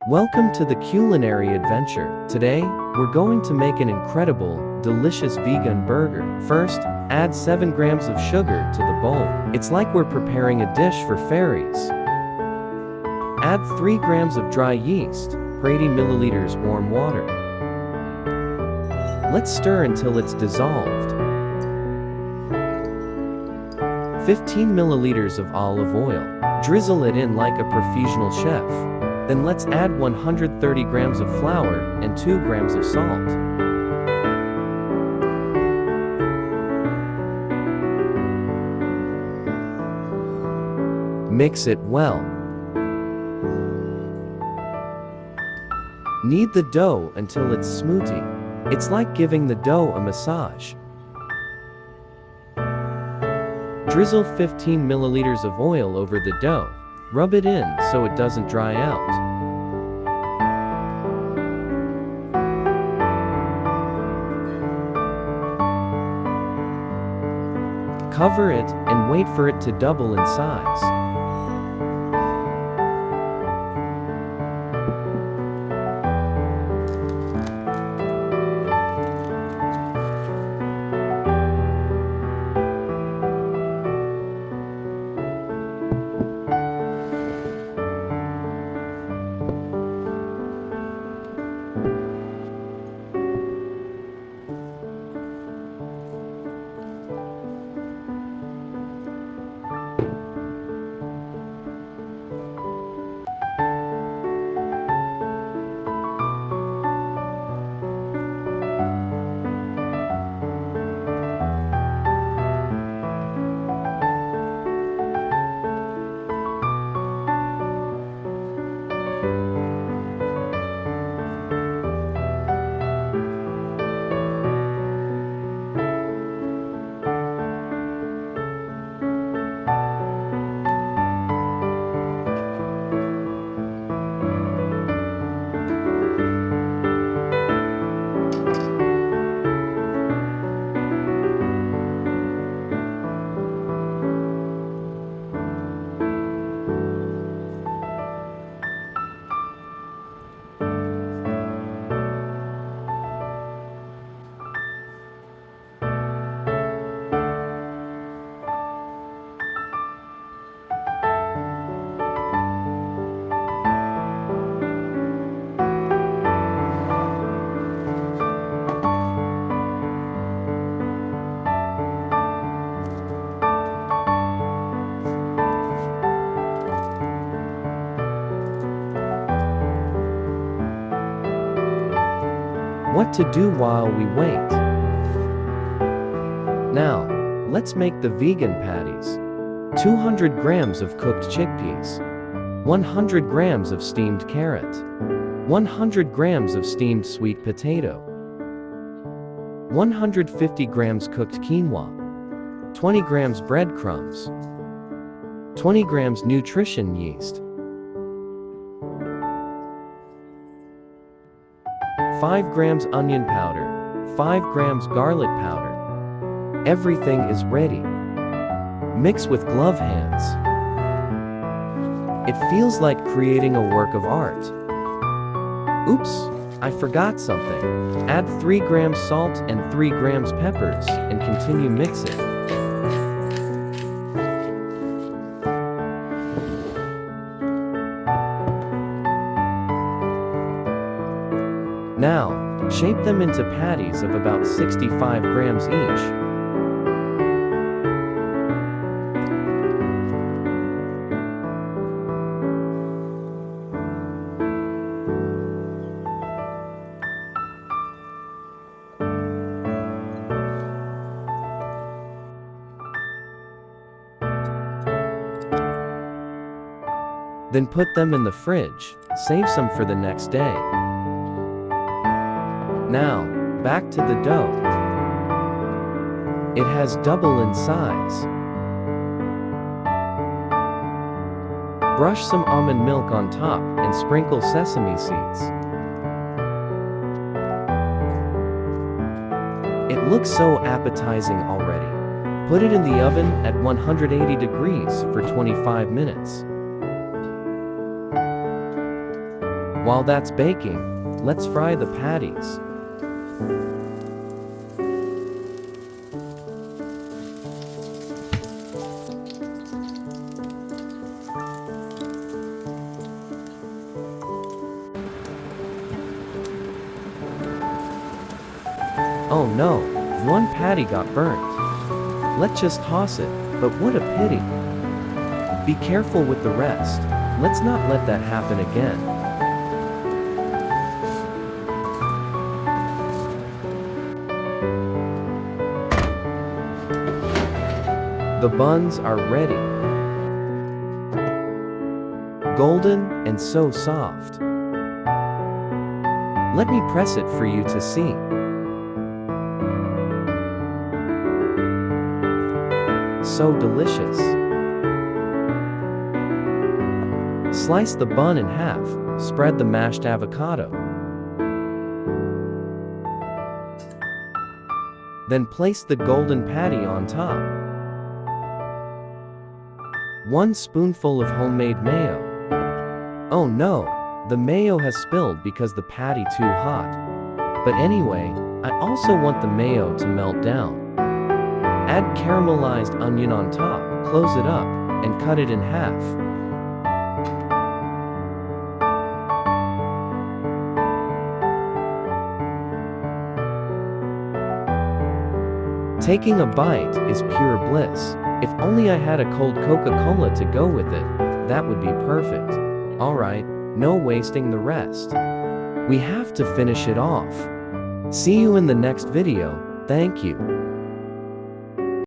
Welcome to the culinary adventure. Today, we're going to make an incredible, delicious vegan burger. First, add 7 grams of sugar to the bowl. It's like we're preparing a dish for fairies. Add 3 grams of dry yeast, per 80 milliliters warm water. Let's stir until it's dissolved. 15 milliliters of olive oil. Drizzle it in like a professional chef. Then let's add 130 grams of flour and 2 grams of salt. Mix it well. Knead the dough until it's smoothie. It's like giving the dough a massage. Drizzle 15 milliliters of oil over the dough. Rub it in so it doesn't dry out. Cover it and wait for it to double in size. What to do while we wait? Now, let's make the vegan patties. 200 grams of cooked chickpeas. 100 grams of steamed carrot. 100 grams of steamed sweet potato. 150 grams cooked quinoa. 20 grams breadcrumbs. 20 grams nutrition yeast. 5 grams onion powder, 5 grams garlic powder. Everything is ready. Mix with glove hands. It feels like creating a work of art. Oops, I forgot something. Add 3 grams salt and 3 grams peppers and continue mixing. Now, shape them into patties of about 65 grams each. Then put them in the fridge, save some for the next day. Now, back to the dough. It has double in size. Brush some almond milk on top and sprinkle sesame seeds. It looks so appetizing already. Put it in the oven at 180 degrees for 25 minutes. While that's baking, let's fry the patties. Oh no, one patty got burnt. Let's just toss it, but what a pity. Be careful with the rest. Let's not let that happen again. The buns are ready. Golden and so soft. Let me press it for you to see. So delicious. Slice the bun in half, spread the mashed avocado. Then place the golden patty on top. 1 spoonful of homemade mayo. Oh no, the mayo has spilled because the patty too hot. But anyway, I also want the mayo to melt down. Add caramelized onion on top, close it up, and cut it in half. Taking a bite is pure bliss. If only I had a cold Coca-Cola to go with it, that would be perfect. Alright, no wasting the rest. We have to finish it off. See you in the next video, thank you.